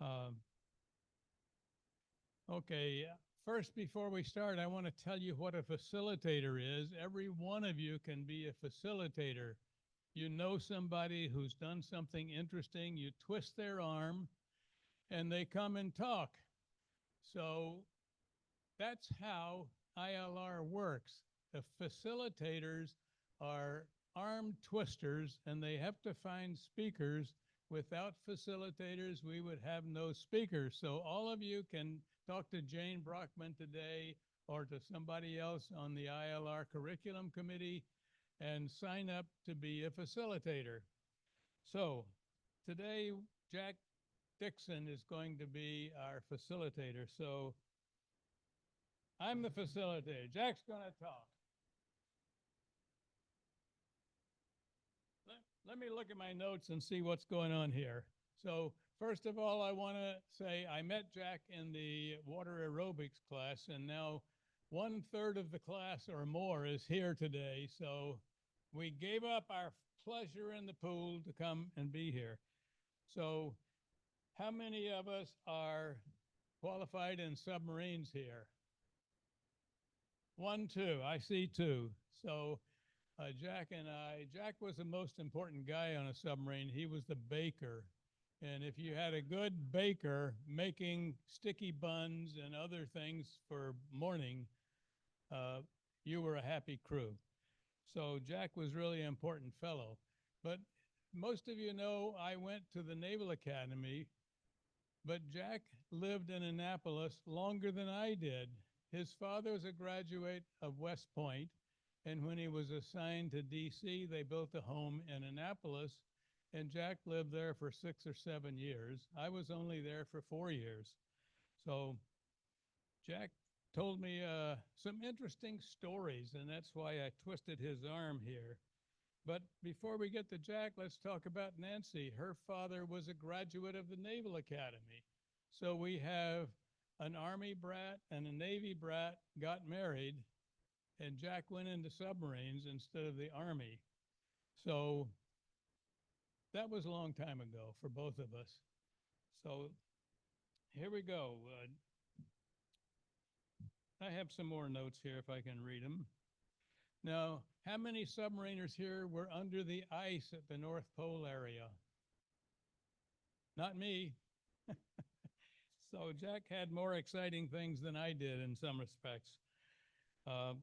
Um, okay, first, before we start, I want to tell you what a facilitator is. Every one of you can be a facilitator. You know somebody who's done something interesting, you twist their arm, and they come and talk. So that's how ILR works. The facilitators are arm twisters, and they have to find speakers. Without facilitators, we would have no speakers. So all of you can talk to Jane Brockman today or to somebody else on the ILR curriculum committee and sign up to be a facilitator. So today, Jack Dickson is going to be our facilitator. So I'm the facilitator. Jack's going to talk. Let me look at my notes and see what's going on here. So first of all, I want to say I met Jack in the water aerobics class, and now 1/3 of the class or more is here today. So we gave up our pleasure in the pool to come and be here. So how many of us are qualified in submarines here? One, two. I see two. So Jack was the most important guy on a submarine. He was the baker. And if you had a good baker making sticky buns and other things for morning, uh, you were a happy crew. So Jack was really an important fellow. But most of you know I went to the Naval Academy, but Jack lived in Annapolis longer than I did. His father was a graduate of West Point, and when he was assigned to DC, they built a home in Annapolis, and Jack lived there for 6 or 7 years. I was only there for 4 years. So Jack told me some interesting stories, and that's why I twisted his arm here. But before we get to Jack, let's talk about Nancy. Her father was a graduate of the Naval Academy. So we have an Army brat and a Navy brat got married, and Jack went into submarines instead of the Army. So that was a long time ago for both of us. So here we go. I have some more notes here if I can read them. Now, how many submariners here were under the ice at the North Pole area? Not me. So Jack had more exciting things than I did in some respects. Uh,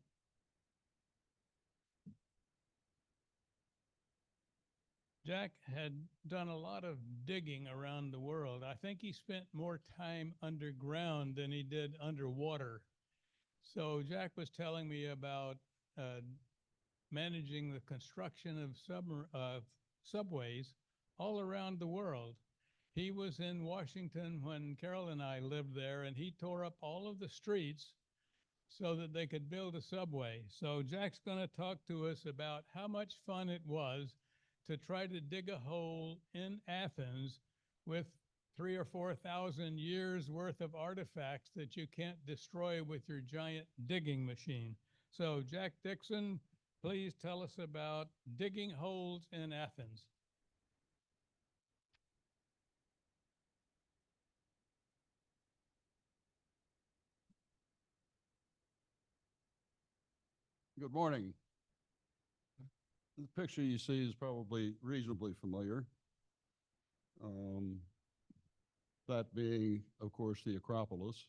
Jack had done a lot of digging around the world. I think he spent more time underground than he did underwater. So Jack was telling me about managing the construction of subways all around the world. He was in Washington when Carol and I lived there, and he tore up all of the streets so that they could build a subway. So Jack's going to talk to us about how much fun it was to try to dig a hole in Athens with 3 or 4 thousand years worth of artifacts that you can't destroy with your giant digging machine. So Jack Dickson, please tell us about digging holes in Athens. Good morning. The picture you see is probably reasonably familiar. Um, that being, of course, the Acropolis,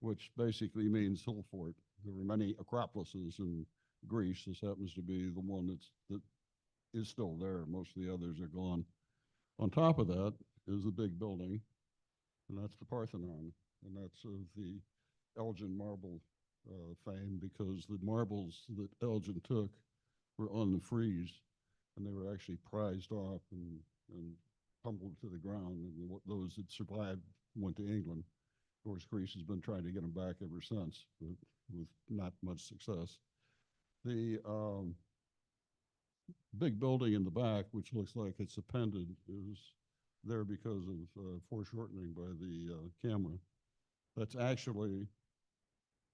which basically means hill fort. There were many Acropolises in Greece. This happens to be the one that is still there. Most of the others are gone. On top of that is the big building, and that's the Parthenon, and that's of the Elgin marble fame, because the marbles that Elgin took were on the frieze, and they were actually prized off and tumbled to the ground, and those that survived went to England. Of course, Greece has been trying to get them back ever since, but with not much success. The big building in the back, which looks like it's appended, is there because of foreshortening by the camera. That's actually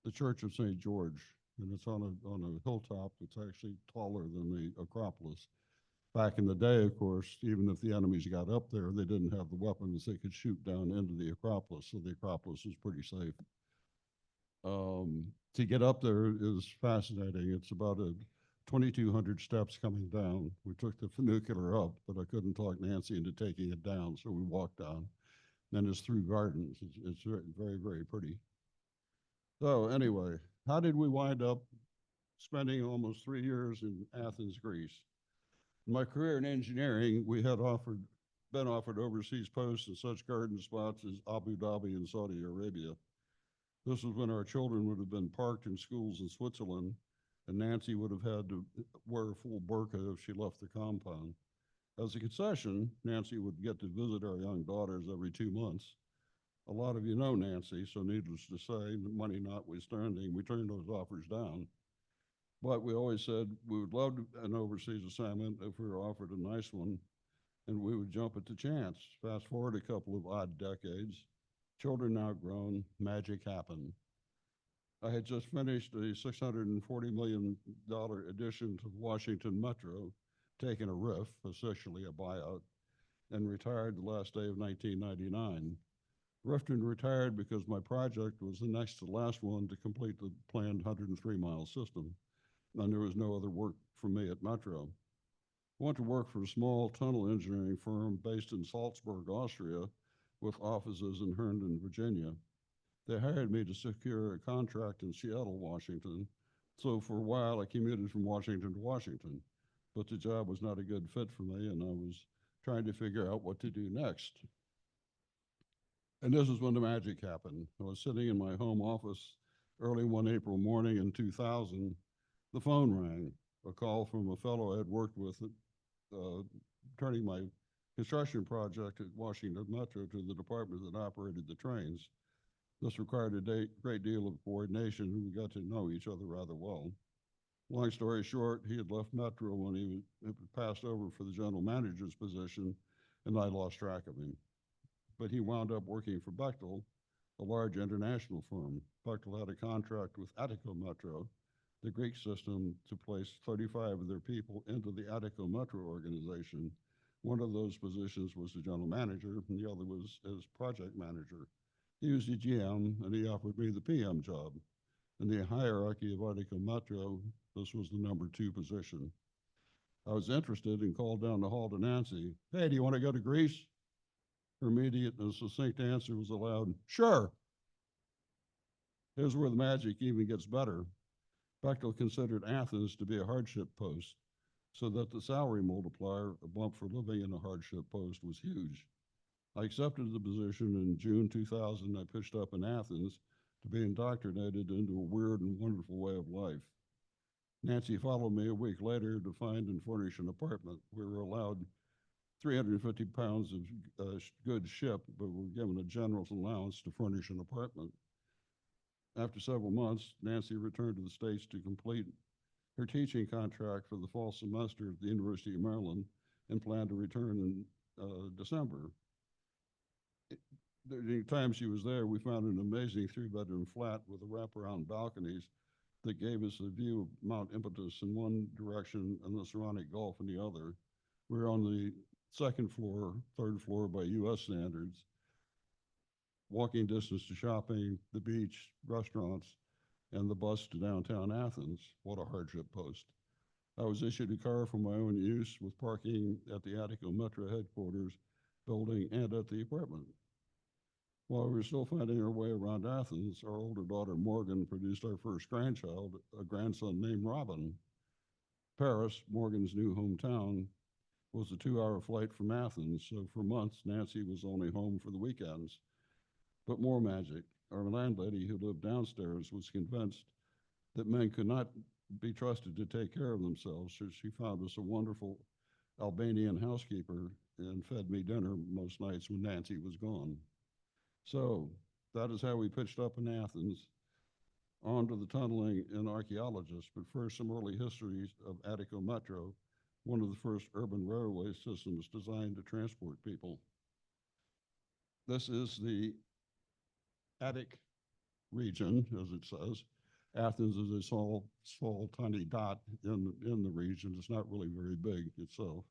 the Church of St. George, and it's on a hilltop that's actually taller than the Acropolis. Back in the day, of course, even if the enemies got up there, they didn't have the weapons they could shoot down into the Acropolis, so the Acropolis was pretty safe. To get up there is fascinating. It's about 2,200 steps coming down. We took the funicular up, but I couldn't talk Nancy into taking it down, so we walked down. Then it's through gardens. It's very, very, very pretty. So anyway, how did we wind up spending almost 3 years in Athens, Greece? In my career in engineering, we had been offered overseas posts in such garden spots as Abu Dhabi and Saudi Arabia. This was when our children would have been parked in schools in Switzerland, and Nancy would have had to wear a full burqa if she left the compound. As a concession, Nancy would get to visit our young daughters every 2 months. A lot of you know Nancy, so needless to say, money notwithstanding, we turned those offers down. But we always said we would love an overseas assignment if we were offered a nice one, and we would jump at the chance. Fast forward a couple of odd decades, children now grown, magic happened. I had just finished a $640 million addition to Washington Metro, taken a RIF, essentially a buyout, and retired the last day of 1999. Rifton retired because my project was the next to last one to complete the planned 103-mile system, and there was no other work for me at Metro. I went to work for a small tunnel engineering firm based in Salzburg, Austria, with offices in Herndon, Virginia. They hired me to secure a contract in Seattle, Washington, so for a while I commuted from Washington to Washington, but the job was not a good fit for me, and I was trying to figure out what to do next. And this is when the magic happened. I was sitting in my home office early one April morning in 2000. The phone rang, a call from a fellow I had worked with, turning my construction project at Washington Metro to the department that operated the trains. This required a great deal of coordination, and we got to know each other rather well. Long story short, he had left Metro when he passed over for the general manager's position, and I lost track of him. But he wound up working for Bechtel, a large international firm. Bechtel had a contract with Attica Metro, the Greek system, to place 35 of their people into the Attica Metro organization. One of those positions was the general manager, and the other was as project manager. He was the GM, and he offered me the PM job. In the hierarchy of Attica Metro, this was the number 2 position. I was interested and called down the hall to Nancy. Hey, do you want to go to Greece? Her immediate and succinct answer was a loud, sure. Here's where the magic even gets better. Bechtel considered Athens to be a hardship post, so that the salary multiplier, a bump for living in a hardship post, was huge. I accepted the position in June 2000. I pitched up in Athens to be indoctrinated into a weird and wonderful way of life. Nancy followed me a week later to find and furnish an apartment. We were allowed 350 pounds of goods shipped, but were given a generous allowance to furnish an apartment. After several months, Nancy returned to the States to complete her teaching contract for the fall semester at the University of Maryland and planned to return in December. The time she was there, we found an amazing 3-bedroom flat with a wraparound balconies that gave us a view of Mount Impetus in one direction and the Saronic Gulf in the other. We were on the second floor, third floor by US standards, walking distance to shopping, the beach, restaurants, and the bus to downtown Athens. What a hardship post. I was issued a car for my own use with parking at the Attica Metro headquarters building and at the apartment. While we were still finding our way around Athens, our older daughter Morgan produced our first grandchild, a grandson named Robin. Paris, Morgan's new hometown, was a 2-hour flight from Athens, so for months Nancy was only home for the weekends. But more magic. Our landlady, who lived downstairs, was convinced that men could not be trusted to take care of themselves, so she found us a wonderful Albanian housekeeper and fed me dinner most nights when Nancy was gone. So that is how we pitched up in Athens. On to the tunneling and archaeologists, but first some early histories of Attica Metro, one of the first urban railway systems designed to transport people. This is the Attic region, as it says. Athens is a small, tiny dot in the region. It's not really very big itself.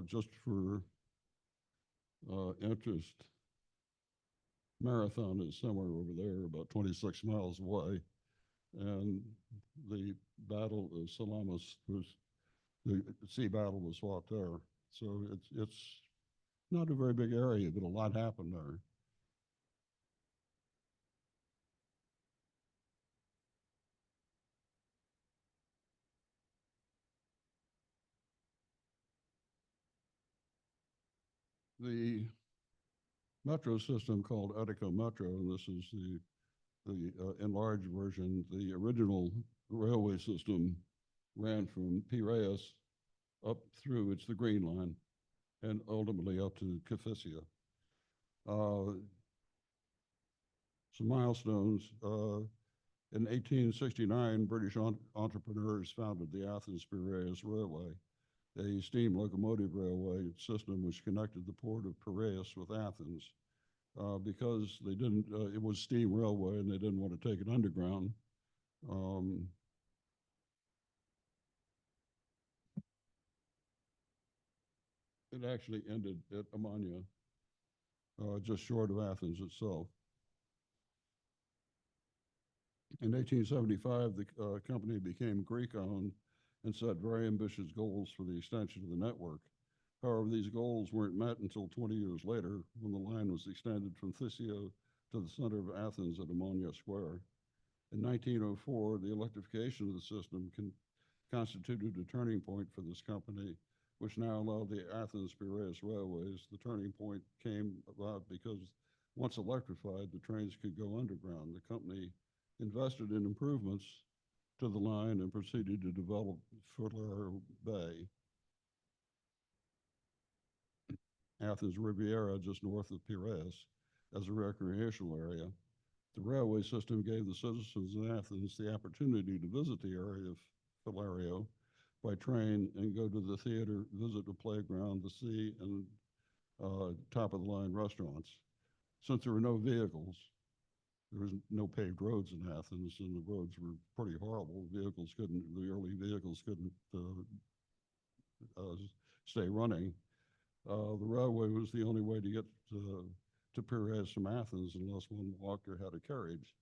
just for interest, Marathon is somewhere over there, about 26 miles away, and the Battle of Salamis was the sea battle was fought there. So it's not a very big area, but a lot happened there. The metro system called Attica Metro, and this is the enlarged version. The original railway system ran from Piraeus up through, it's the Green Line, and ultimately up to Kifissia. Some milestones. In 1869, British entrepreneurs founded the Athens-Piraeus Railway, a steam locomotive railway system which connected the port of Piraeus with Athens. Because they didn't, it was steam railway and they didn't want to take it underground. It actually ended at Ammonia, just short of Athens itself. In 1875, the company became Greek-owned and set very ambitious goals for the extension of the network. However, these goals weren't met until 20 years later, when the line was extended from Thysio to the center of Athens at Ammonia Square. In 1904, the electrification of the system constituted a turning point for this company, which now allowed the Athens-Piraeus railways. The turning point came about because once electrified, the trains could go underground. The company invested in improvements to the line and proceeded to develop Fulare Bay, Athens Riviera, just north of Piraeus, as a recreational area. The railway system gave the citizens of Athens the opportunity to visit the area of Philario by train and go to the theater, visit the playground, the sea, and top-of-the-line restaurants. Since there were no vehicles, there was no paved roads in Athens, and the roads were pretty horrible. The early vehicles couldn't stay running. The railway was the only way to get to Piraeus from Athens unless one walked or had a carriage.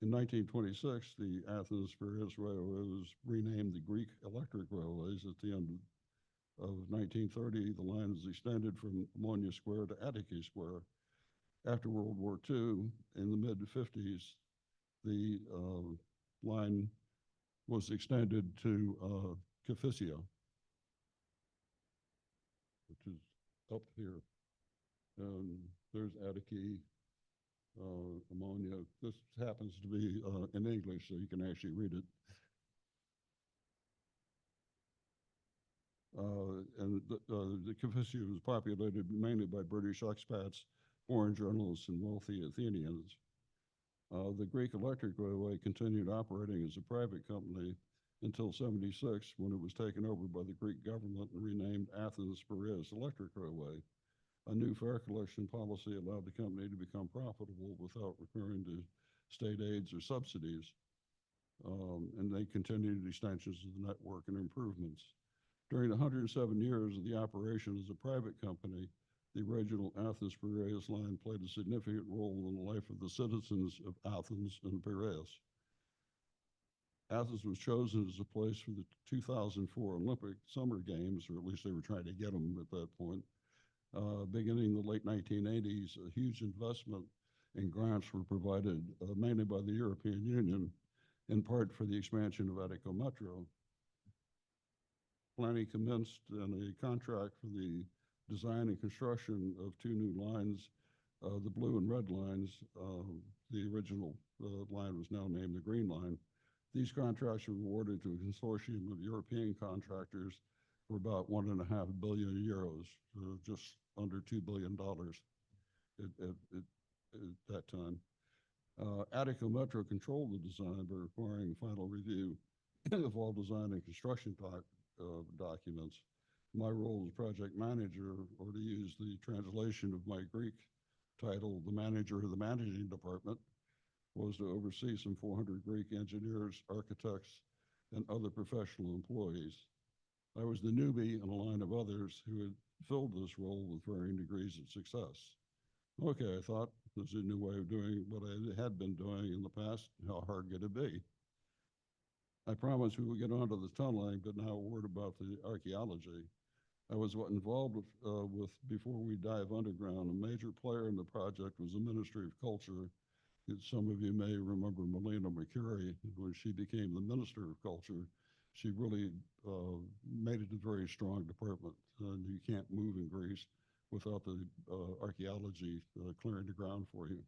In 1926, the Athens-Piraeus Railway was renamed the Greek Electric Railways. At the end of 1930, the line was extended from Ammonia Square to Attica Square. After World War II, in the mid-50s, the line was extended to Kifissia, which is up here. There's Attica, Ammonia. This happens to be in English, so you can actually read it. And the Kifissia was populated mainly by British expats, foreign journalists, and wealthy Athenians. The Greek Electric Railway continued operating as a private company until '76, when it was taken over by the Greek government and renamed Athens-Piraeus Electric Railway. A new fare collection policy allowed the company to become profitable without recurring to state aids or subsidies. And they continued extensions of the network and improvements. During the 107 years of the operation as a private company, the original Athens-Piraeus line played a significant role in the life of the citizens of Athens and Piraeus. Athens was chosen as a place for the 2004 Olympic Summer Games, or at least they were trying to get them at that point. Beginning in the late 1980s, a huge investment in grants were provided mainly by the European Union, in part for the expansion of Attica Metro. Planning commenced and a contract for the design and construction of two new lines, the blue and red lines. The original line was now named the Green Line. These contracts were awarded to a consortium of European contractors for about 1.5 billion euros, just under $2 billion at that time. Attica Metro controlled the design by requiring final review of all design and construction documents. My role as project manager, or to use the translation of my Greek title, the manager of the managing department, was to oversee some 400 Greek engineers, architects, and other professional employees. I was the newbie in a line of others who had filled this role with varying degrees of success. Okay, I thought, this is a new way of doing what I had been doing in the past. How hard could it be? I promised we would get onto the tunneling, but now a word about the archaeology. I was involved with before we dive underground. A major player in the project was the Ministry of Culture. Some of you may remember Melina McCurry. When she became the Minister of Culture, she really made it a very strong department. And you can't move in Greece without the archaeology clearing the ground for you.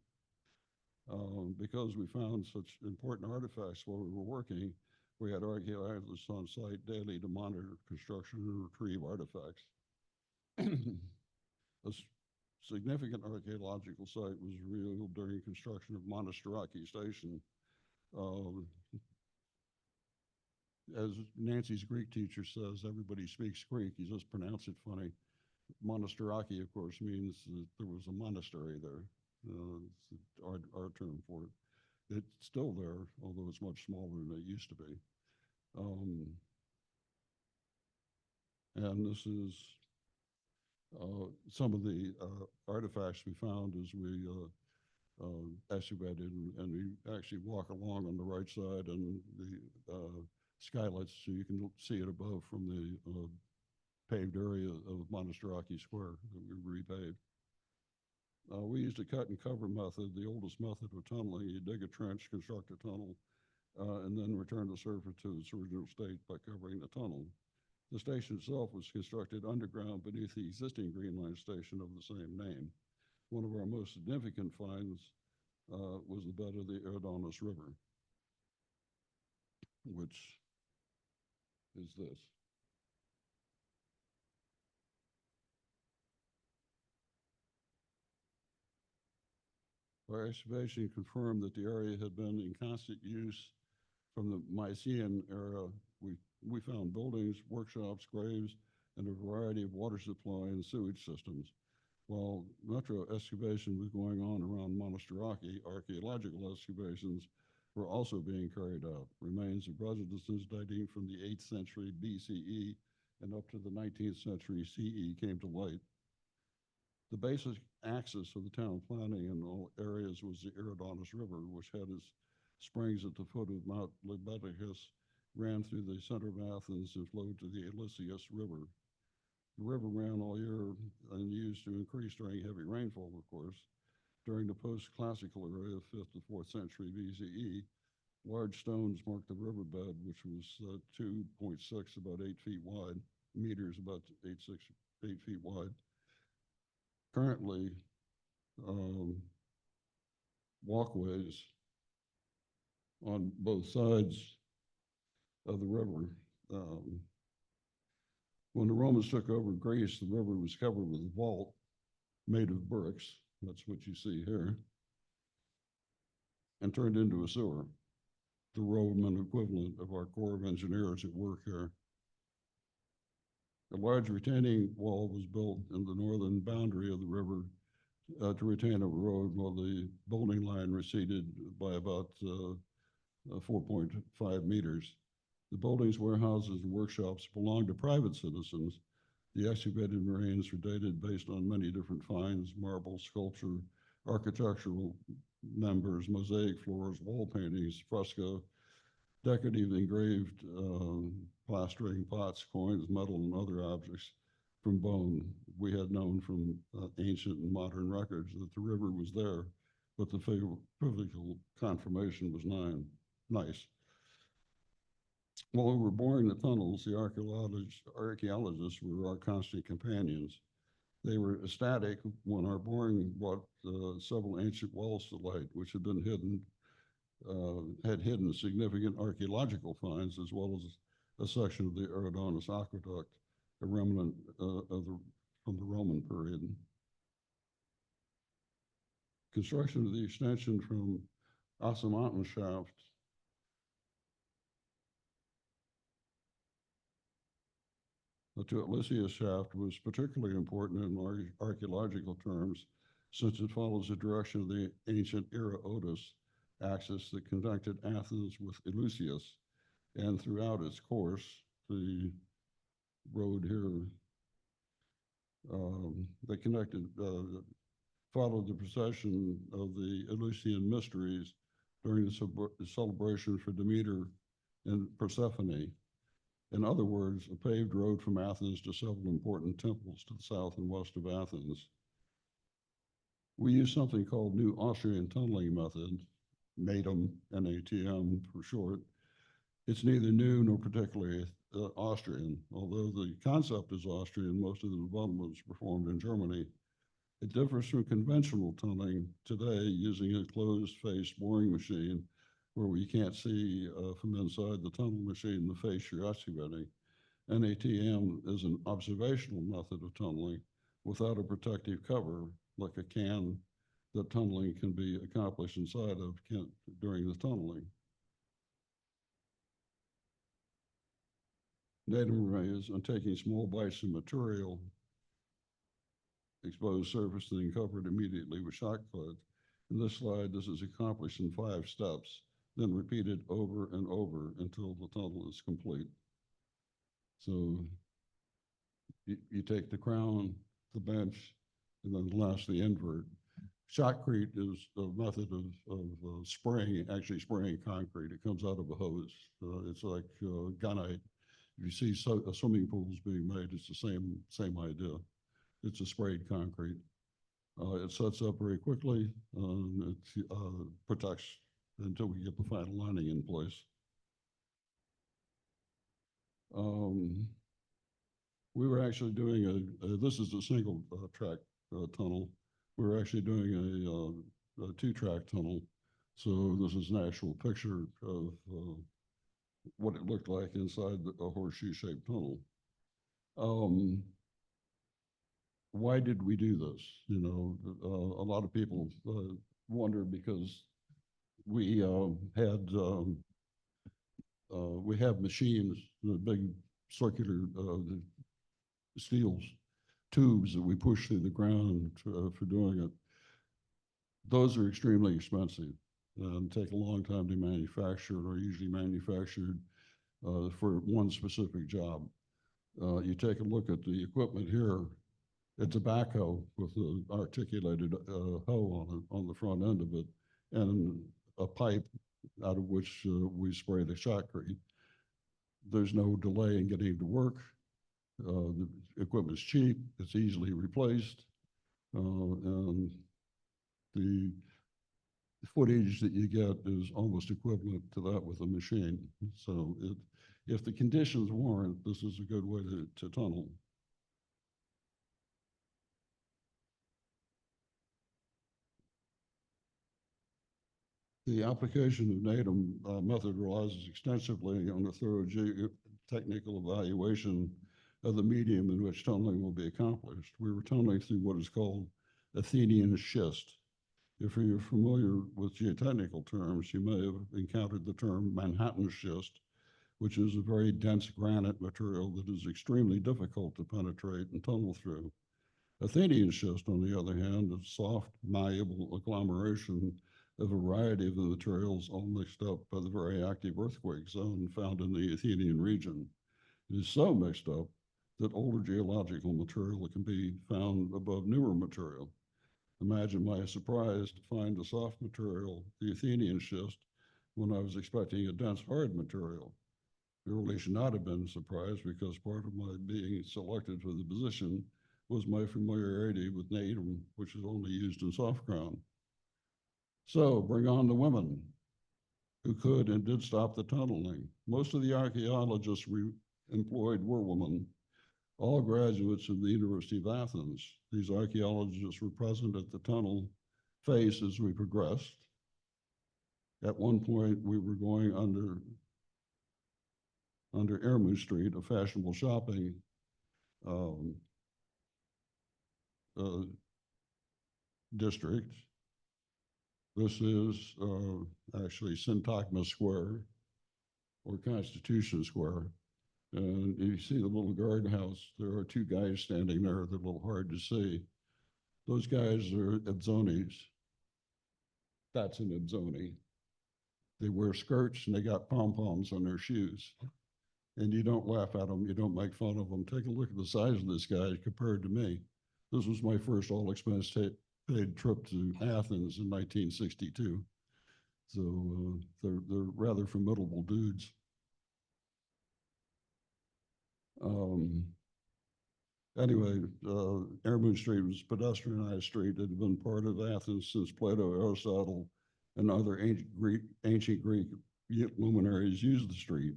Because we found such important artifacts while we were working, we had archaeologists on site daily to monitor construction and retrieve artifacts. A significant archaeological site was revealed during construction of Monastiraki Station. As Nancy's Greek teacher says, everybody speaks Greek, you just pronounce it funny. Monastiraki, of course, means that there was a monastery there. It's our term for it. It's still there, although it's much smaller than it used to be. And this is some of the artifacts we found as we excavated, and we actually walk along on the right side and the skylights, so you can see it above from the paved area of Monastiraki Square that we repaved. We used a cut and cover method, the oldest method of tunneling. You dig a trench, construct a tunnel, and then return the surface to its original state by covering the tunnel. The station itself was constructed underground beneath the existing Green Line station of the same name. One of our most significant finds was the bed of the Eridanos River, which is this. Our excavation confirmed that the area had been in constant use from the Mycenaean era. We found buildings, workshops, graves, and a variety of water supply and sewage systems. While metro excavation was going on around Monastiraki, archaeological excavations were also being carried out. Remains of residences dating from the 8th century BCE and up to the 19th century CE came to light. The basic axis of the town planning in all areas was the Eridanos River, which had its springs at the foot of Mount Libeticus, ran through the center of Athens and flowed to the Elysius River. The river ran all year and used to increase during heavy rainfall, of course. During the post-classical era of 5th to 4th century BCE, large stones marked the riverbed, which was 2.6, about 8 feet wide, meters, about 8 feet wide. Currently, walkways on both sides of the river. When the Romans took over Greece, the river was covered with a vault made of bricks. That's what you see here, and turned into a sewer, the Roman equivalent of our Corps of Engineers at work here. A large retaining wall was built in the northern boundary of the river to retain a road, while the building line receded by about 4.5 meters. The buildings, warehouses, and workshops belonged to private citizens. The excavated remains are dated based on many different finds: marble, sculpture, architectural members, mosaic floors, wall paintings, fresco, decorative engraved plastering, pots, coins, metal, and other objects from bone. We had known from ancient and modern records that the river was there, but the physical confirmation was nice. While we were boring the tunnels, the archaeologists were our constant companions. They were ecstatic when our boring brought several ancient walls to light, which had been had hidden significant archaeological finds, as well as a section of the Eridanos Aqueduct, a remnant from the Roman period. Construction of the extension from Asa Mountain Shaft to Elysius Shaft was particularly important in archaeological terms, since it follows the direction of the ancient era Otis axis that connected Athens with Eleusis. And throughout its course, the road here that connected, followed the procession of the Eleusinian mysteries during the celebration for Demeter and Persephone. In other words, a paved road from Athens to several important temples to the south and west of Athens. We use something called New Austrian Tunneling Method, NATM, N-A-T-M for short. It's neither new nor particularly Austrian. Although the concept is Austrian, most of the development was performed in Germany. It differs from conventional tunneling today using a closed-face boring machine where we can't see from inside the tunnel machine the face you're excavating. NATM is an observational method of tunneling without a protective cover, like a can that tunneling can be accomplished inside of during the tunneling. NATM arrays on taking small bites of material, exposed surface, and then covered immediately with shock cloth. In this slide, this is accomplished in 5 steps, then repeated over and over until the tunnel is complete. So you take the crown, the bench, and then last the invert. Shotcrete is a method of spraying, actually spraying concrete. It comes out of a hose. It's like gunite. If you see swimming pools being made, it's the same idea. It's a sprayed concrete. It sets up very quickly. It protects until we get the final lining in place. We were actually doing this is a single track tunnel. We were actually doing a 2-track tunnel. So this is an actual picture of what it looked like inside a horseshoe-shaped tunnel. Why did we do this? You know, a lot of people wonder because we have machines, the big circular steel tubes that we push through the ground for doing it. Those are extremely expensive and take a long time to manufacture, and are usually manufactured for one specific job. You take a look at the equipment here. It's a backhoe with an articulated hoe on the front end of it, and a pipe out of which we spray the shotcrete. There's no delay in getting it to work. The equipment's cheap, it's easily replaced, and the footage that you get is almost equivalent to that with a machine. So if the conditions warrant, this is a good way to tunnel. The application of NATM method relies extensively on a thorough technical evaluation of the medium in which tunneling will be accomplished. We were tunneling through what is called Athenian schist. If you're familiar with geotechnical terms, you may have encountered the term Manhattan schist, which is a very dense granite material that is extremely difficult to penetrate and tunnel through. Athenian schist, on the other hand, is soft, malleable agglomeration of a variety of the materials all mixed up by the very active earthquake zone found in the Athenian region. It is so mixed up that older geological material can be found above newer material. Imagine my surprise to find a soft material, the Athenian schist, when I was expecting a dense hard material. It really should not have been surprised because part of my being selected for the position was my familiarity with NATM, which is only used in soft ground. So bring on the women who could and did stop the tunneling. Most of the archaeologists we employed were women, all graduates of the University of Athens. These archaeologists were present at the tunnel face as we progressed. At one point, we were going under Ermu Street, a fashionable shopping district. This is actually Syntagma Square or Constitution Square. And you see the little garden house, there are 2 guys standing there. They're a little hard to see. Those guys are Ebzonis. That's an Ebzoni. They wear skirts and they got pom-poms on their shoes. And you don't laugh at them, you don't make fun of them. Take a look at the size of this guy compared to me. This was my first all-expense paid trip to Athens in 1962. So they're rather formidable dudes. Um, anyway, Airmoon Street was a pedestrianized street that had been part of Athens since Plato, Aristotle, and other ancient Greek luminaries used the street.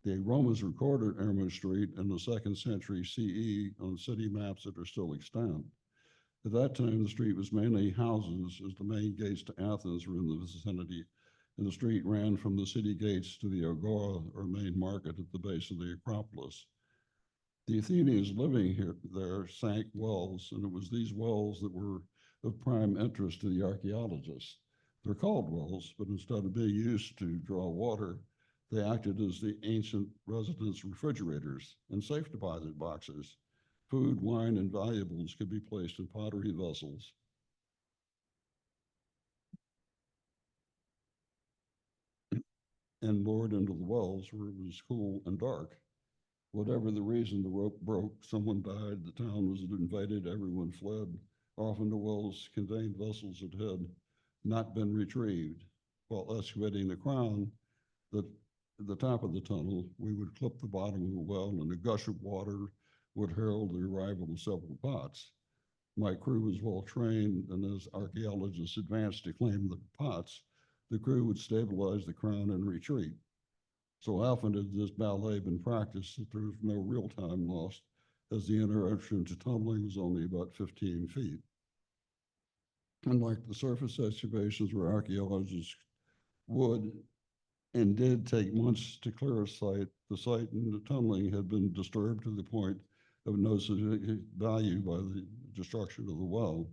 The Romans recorded Airmoon Street in the 2nd century CE on city maps that are still extant. At that time, the street was mainly houses, as the main gates to Athens were in the vicinity, and the street ran from the city gates to the Agora, or main market, at the base of the Acropolis. The Athenians living there sank wells, and it was these wells that were of prime interest to the archaeologists. They're called wells, but instead of being used to draw water, they acted as the ancient residents' refrigerators and safe deposit boxes. Food, wine, and valuables could be placed in pottery vessels. And lowered into the wells where it was cool and dark. Whatever the reason, the rope broke, someone died, the town was invaded, everyone fled. Often the wells contained vessels that had not been retrieved. While excavating the crown, at the top of the tunnel, we would clip the bottom of the well, and a gush of water would herald the arrival of several pots. My crew was well trained, and as archaeologists advanced to claim the pots, the crew would stabilize the crown and retreat. So often had this ballet been practiced that there was no real time lost, as the interruption to tumbling was only about 15 feet. Unlike the surface excavations where archaeologists would and did take months to clear a site, the site and the tunneling had been disturbed to the point of no significant value by the destruction of the well.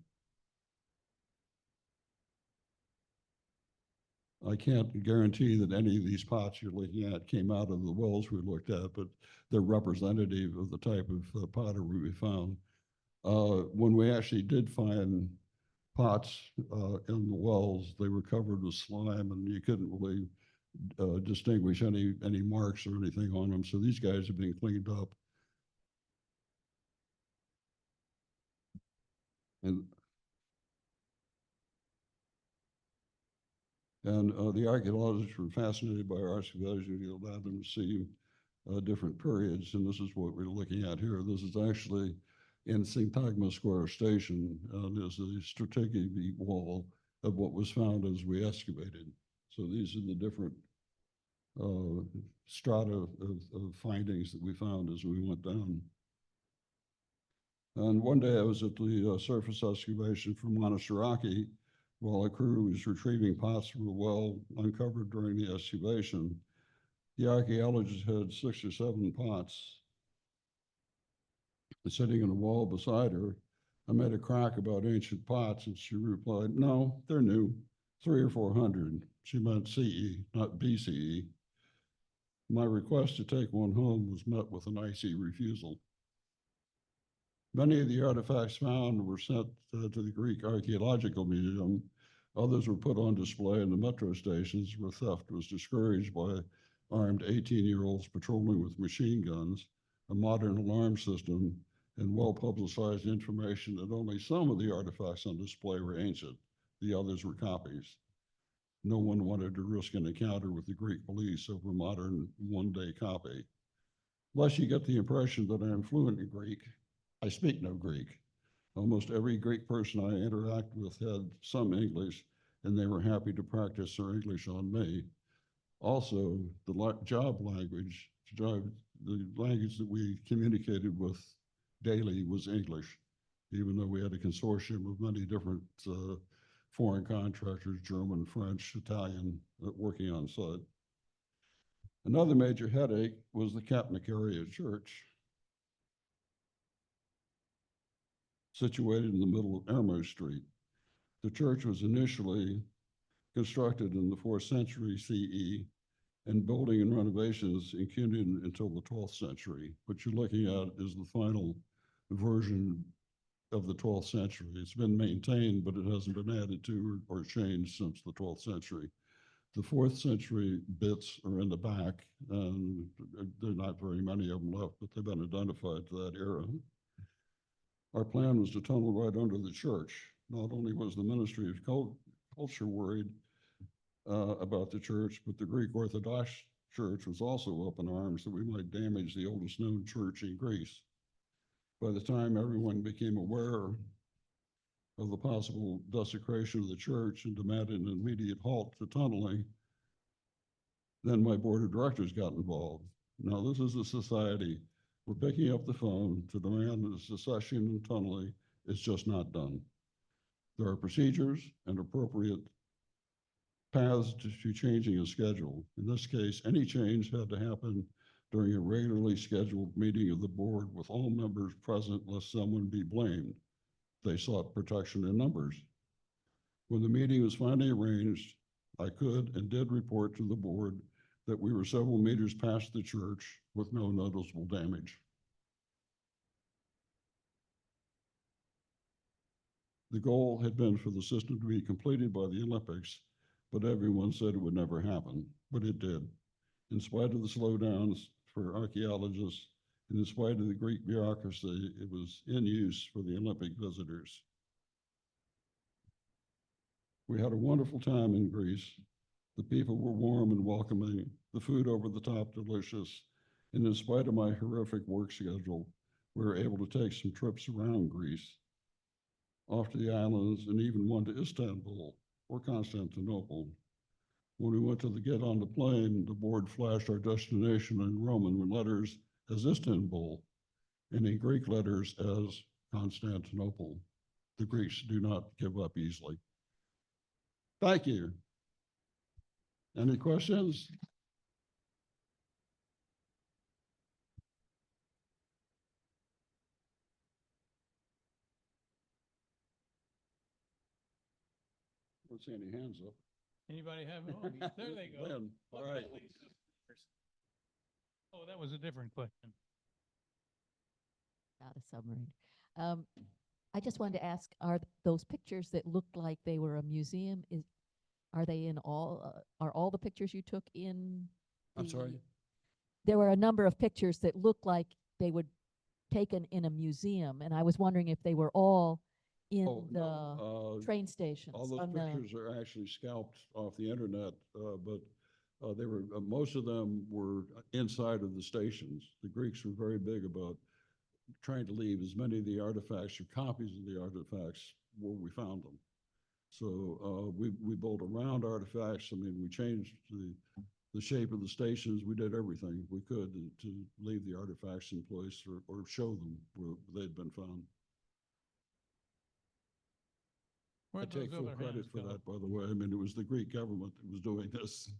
I can't guarantee that any of these pots you're looking at came out of the wells we looked at, but they're representative of the type of pottery we found. When we actually did find pots in the wells, they were covered with slime, and you couldn't really distinguish any marks or anything on them. So these guys have been cleaned up. And the archaeologists were fascinated by our excavations. You allowed them to see different periods, and this is what we're looking at here. This is actually in Syntagma Square Station, and is the stratigraphy wall of what was found as we excavated. So these are the different strata of findings that we found as we went down. And one day I was at the surface excavation from Monastiraki while a crew was retrieving pots from a well uncovered during the excavation. The archaeologists had 6 or 7 pots sitting in a wall beside her. I made a crack about ancient pots, and she replied, "No, they're new, 300 or 400. She meant CE, not BCE. My request to take one home was met with an icy refusal. Many of the artifacts found were sent to the Greek Archaeological Museum. Others were put on display in the metro stations where theft was discouraged by armed 18-year-olds patrolling with machine guns, a modern alarm system, and well-publicized information that only some of the artifacts on display were ancient. The others were copies. No one wanted to risk an encounter with the Greek police over a modern one-day copy. Lest you get the impression that I am fluent in Greek, I speak no Greek. Almost every Greek person I interact with had some English, and they were happy to practice their English on me. Also, the job language, the language that we communicated with daily was English, even though we had a consortium of many different foreign contractors, German, French, Italian, working on site. Another major headache was the Kapnakaria Church, situated in the middle of Ermo Street. The church was initially constructed in the 4th century CE, and building and renovations continued until the 12th century. What you're looking at is the final version of the 12th century. It's been maintained, but it hasn't been added to or changed since the 12th century. The 4th century bits are in the back, and there are not very many of them left, but they've been identified to that era. Our plan was to tunnel right under the church. Not only was the Ministry of Culture worried about the church, but the Greek Orthodox Church was also up in arms that we might damage the oldest known church in Greece. By the time everyone became aware of the possible desecration of the church and demanded an immediate halt to tunneling, then my board of directors got involved. Now, this is a society where picking up the phone to demand the cessation and tunneling is just not done. There are procedures and appropriate paths to changing a schedule. In this case, any change had to happen during a regularly scheduled meeting of the board with all members present, lest someone be blamed. They sought protection in numbers. When the meeting was finally arranged, I could and did report to the board that we were several meters past the church with no noticeable damage. The goal had been for the system to be completed by the Olympics, but everyone said it would never happen, but it did. In spite of the slowdowns for archaeologists, and in spite of the Greek bureaucracy, it was in use for the Olympic visitors. We had a wonderful time in Greece. The people were warm and welcoming, the food over the top delicious, and in spite of my horrific work schedule, we were able to take some trips around Greece, off to the islands, and even one to Istanbul or Constantinople. When we went to get on the plane, the board flashed our destination in Roman letters as Istanbul and in Greek letters as Constantinople. The Greeks do not give up easily. Thank you. Any questions? I don't see any hands up. Anybody have, oh, there they go. Lynn, all right. Oh, that was a different question. Not a submarine. I just wanted to ask, are those pictures that looked like they were a museum, are they in all, are all the pictures you took in? I'm sorry? There were a number of pictures that looked like they were taken in a museum, and I was wondering if they were all in the train stations. All those pictures are actually scalped off the internet, but they were, most of them were inside of the stations. The Greeks were very big about trying to leave as many of the artifacts or copies of the artifacts where we found them. So we built around artifacts. I mean, we changed the shape of the stations. We did everything we could to leave the artifacts in place or show them where they'd been found. I take full credit for that, by the way. I mean, it was the Greek government that was doing this.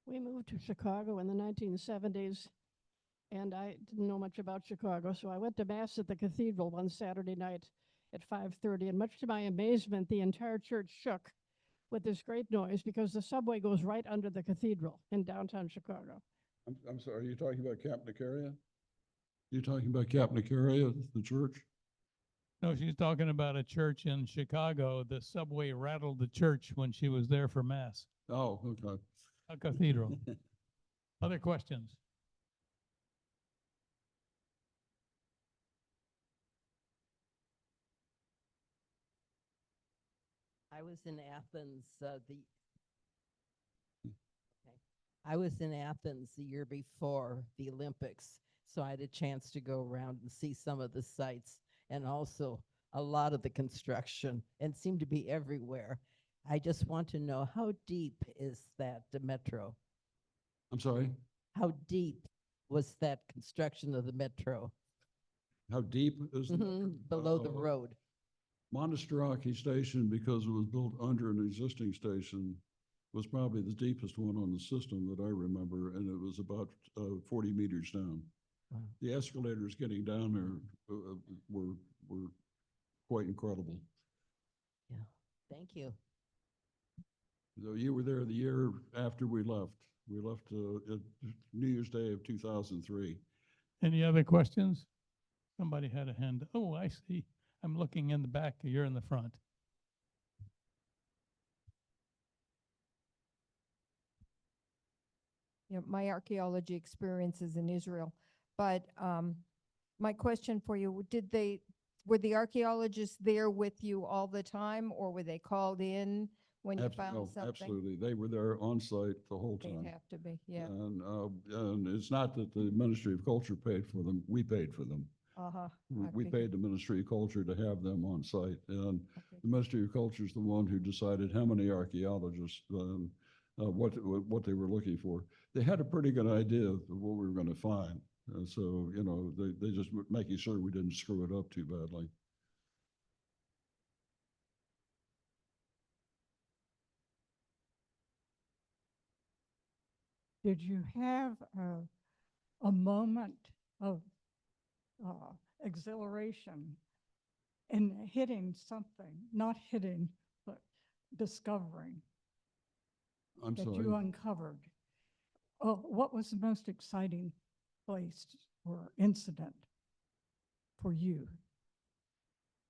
We moved to Chicago in the 1970s, and I didn't know much about Chicago, so I went to Mass at the cathedral one Saturday night at 5:30, and much to my amazement, the entire church shook with this great noise because the subway goes right under the cathedral in downtown Chicago. I'm sorry, are you talking about Capnicaria? You're talking about Capnicaria, the church? No, she's talking about a church in Chicago. The subway rattled the church when she was there for Mass. Oh, okay. A cathedral. Other questions? I was in Athens I was in Athens the year before the Olympics, so I had a chance to go around and see some of the sites and also a lot of the construction, and seemed to be everywhere. I just want to know, how deep is that metro? I'm sorry? How deep was that construction of the metro? How deep is the Below the road? Monastiraki Station, because it was built under an existing station, was probably the deepest one on the system that I remember, and it was about 40 meters down. Wow. The escalators getting down there were quite incredible. Yeah, thank you. So you were there the year after we left. We left at New Year's Day of 2003. Any other questions? Somebody had a hand. Oh, I see. I'm looking in the back. You're in the front. my archaeology experience is in Israel. But my question for you, were the archaeologists there with you all the time, or were they called in when you found No, something? absolutely. They were there on site the whole time. They'd have to be, yeah. And it's not that the Ministry of Culture paid for them, we paid for them. Uh-huh. We paid the Ministry of Culture to have them on site. And the Ministry of Culture is the one who decided how many archaeologists, what they were looking for. They had a pretty good idea of what we were going to find. So, you know, they just were making sure we didn't screw it up too badly. Did you have a moment of exhilaration in hitting something, not hitting, but discovering I'm that sorry. you uncovered? Oh, what was the most exciting place or incident for you?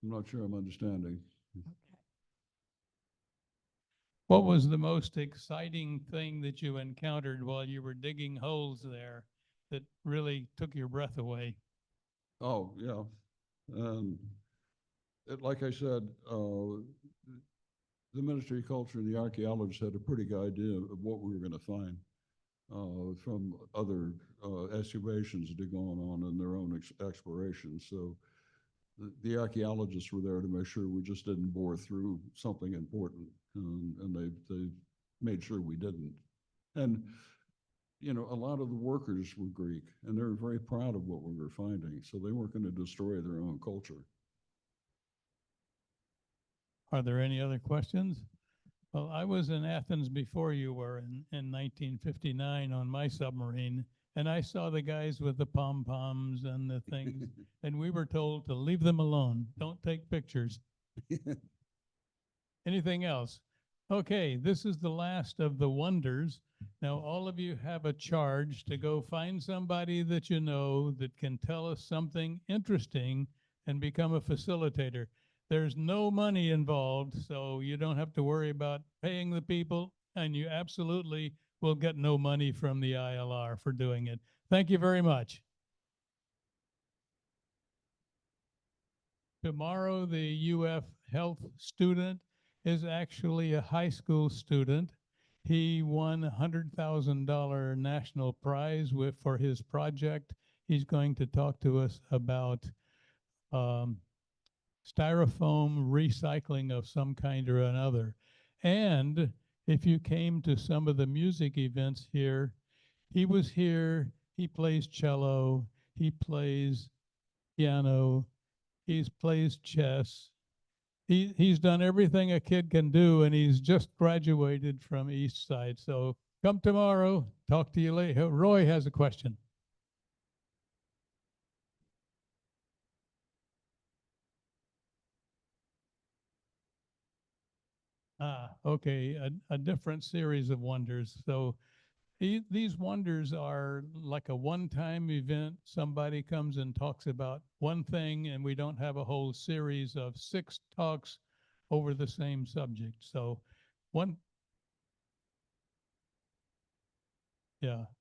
I'm not sure I'm understanding. Okay. What was the most exciting thing that you encountered while you were digging holes there that really took your breath away? Oh, yeah. Like I said, the Ministry of Culture and the archaeologists had a pretty good idea of what we were going to find from other excavations that had gone on in their own explorations. So the archaeologists were there to make sure we just didn't bore through something important, and they made sure we didn't. And you know, a lot of the workers were Greek, and they were very proud of what we were finding, so they weren't going to destroy their own culture. Are there any other questions? Well, I was in Athens before you were in 1959 on my submarine, and I saw the guys with the pom-poms and the things, and we were told to leave them alone. Don't take pictures. Anything else? Okay, this is the last of the wonders. Now, all of you have a charge to go find somebody that you know that can tell us something interesting and become a facilitator. There's no money involved, so you don't have to worry about paying the people, and you absolutely will get no money from the ILR for doing it. Thank you very much. Tomorrow, the UF Health student is actually a high school student. He won a $100,000 national prize for his project. He's going to talk to us about styrofoam recycling of some kind or another. And if you came to some of the music events here, he was here, he plays cello, he plays piano, he plays chess. He's done everything a kid can do, and he's just graduated from East Side. So come tomorrow, talk to you later. Roy has a question. Okay, a different series of wonders. So these wonders are like a one-time event. Somebody comes and talks about one thing, and we don't have a whole series of 6 talks over the same subject. So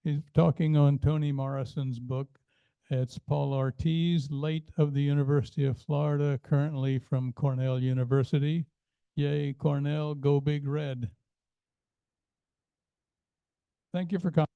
he's talking on Toni Morrison's book. It's Paul Ortiz, late of the University of Florida, currently from Cornell University. Yay, Cornell, go Big Red. Thank you for coming.